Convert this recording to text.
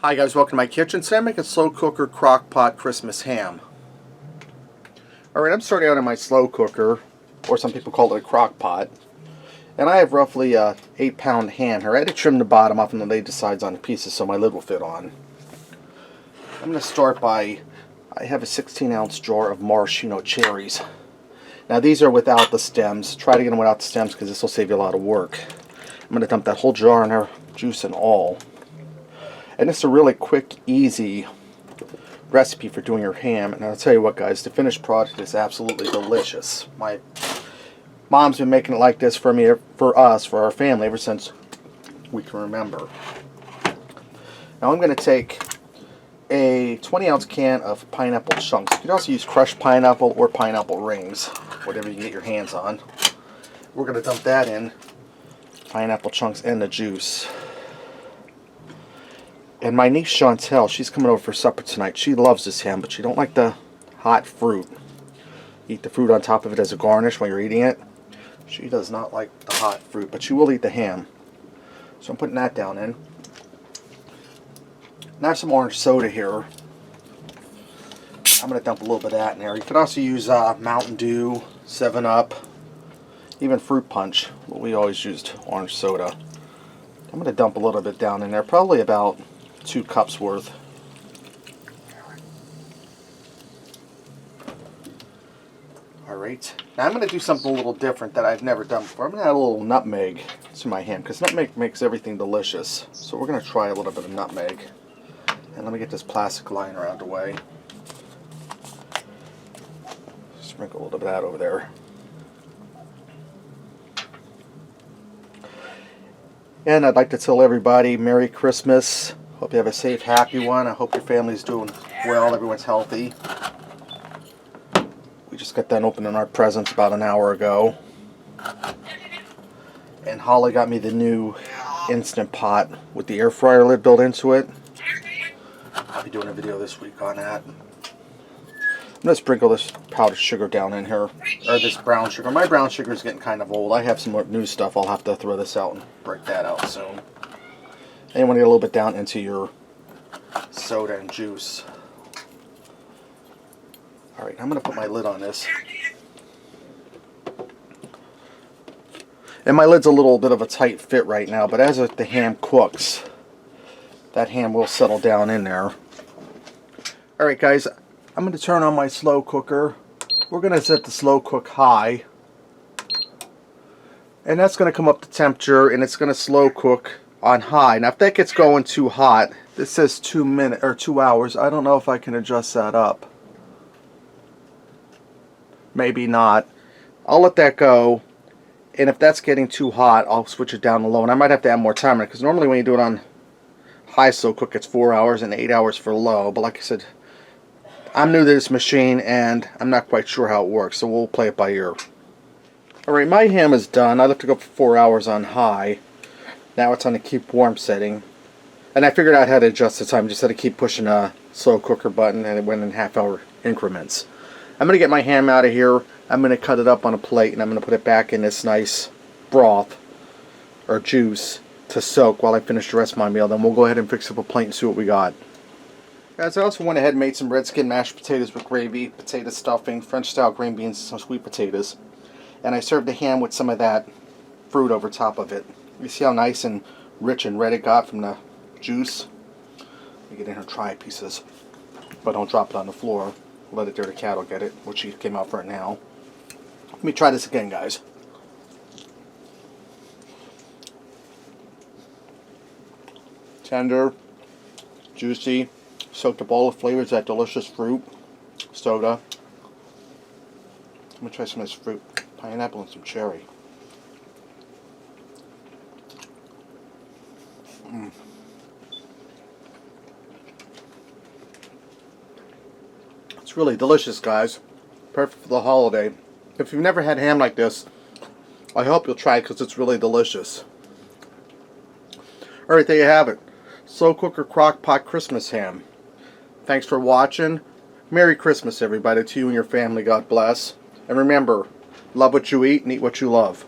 Hi guys, welcome to my kitchen. Today I'm making a slow cooker crock pot Christmas ham. Alright, I'm starting out in my slow cooker, or some people call it a crock pot. And I have roughly a 8-pound ham here. I had to trim the bottom off and then lay the sides on pieces so my lid will fit on. I'm going to start by, I have a 16-ounce jar of maraschino cherries. Now these are without the stems. Try to get them without the stems because this will save you a lot of work. I'm going to dump that whole jar in there, juice and all. And it's a really quick, easy recipe for doing your ham. And I'll tell you what guys, the finished product is absolutely delicious. My mom's been making it like this for me, for our family, ever since we can remember. Now I'm going to take a 20-ounce can of pineapple chunks. You can also use crushed pineapple or pineapple rings, whatever you can get your hands on. We're going to dump that in, pineapple chunks and the juice. And my niece Chantel, she's coming over for supper tonight. She loves this ham, but she don't like the hot fruit. Eat the fruit on top of it as a garnish while you're eating it. She does not like the hot fruit, but she will eat the ham. So I'm putting that down in. Now I have some orange soda here. I'm going to dump a little bit of that in there. You could also use Mountain Dew, 7-Up, even fruit punch. But we always used orange soda. I'm going to dump a little bit down in there, probably about 2 cups worth. Alright, now I'm going to do something a little different that I've never done before. I'm going to add a little nutmeg to my ham because nutmeg makes everything delicious. So we're going to try a little bit of nutmeg. And let me get this plastic liner out of the way. Sprinkle a little bit of that over there. And I'd like to tell everybody Merry Christmas. Hope you have a safe, happy one. I hope your family's doing well, everyone's healthy. We just got done opening our presents about an hour ago. And Holly got me the new Instant Pot with the air fryer lid built into it. I'll be doing a video this week on that. I'm going to sprinkle this powdered sugar down in here, or this brown sugar. My brown sugar is getting kind of old. I have some more new stuff. I'll have to throw this out and break that out soon. And you want to get a little bit down into your soda and juice. Alright, I'm going to put my lid on this. And my lid's a little bit of a tight fit right now, but as the ham cooks, that ham will settle down in there. Alright guys, I'm going to turn on my slow cooker. We're going to set the slow cook high. And that's going to come up to temperature and it's going to slow cook on high. Now if that gets going too hot, this says 2 minutes or 2 hours. I don't know if I can adjust that up. Maybe not. I'll let that go. And if that's getting too hot, I'll switch it down to low. And I might have to add more timer because normally when you do it on high slow cook, it's 4 hours and 8 hours for low. But like I said, I'm new to this machine and I'm not quite sure how it works, so we'll play it by ear. Alright, my ham is done. I left it go for 4 hours on high. Now it's on the keep warm setting. And I figured out how to adjust the time. Just had to keep pushing a slow cooker button and it went in half-hour increments. I'm going to get my ham out of here. I'm going to cut it up on a plate and I'm going to put it back in this nice broth or juice to soak while I finish the rest of my meal. Then we'll go ahead and fix up a plate and see what we got. Guys, I also went ahead and made some red skin mashed potatoes with gravy, potato stuffing, French style green beans, and some sweet potatoes. And I served the ham with some of that fruit over top of it. You see how nice and rich and red it got from the juice? Let me get in here and try pieces. But don't drop it on the floor. Let it there, the cat will get it, which she came out for it now. Let me try this again, guys. Tender, juicy, soaked up all the flavors of that delicious fruit, soda. Let me try some of this fruit, pineapple and some cherry. It's really delicious, guys. Perfect for the holiday. If you've never had ham like this, I hope you'll try it because it's really delicious. Alright, there you have it. Slow cooker crock pot Christmas ham. Thanks for watching. Merry Christmas, everybody, to you and your family. God bless. And remember, love what you eat and eat what you love.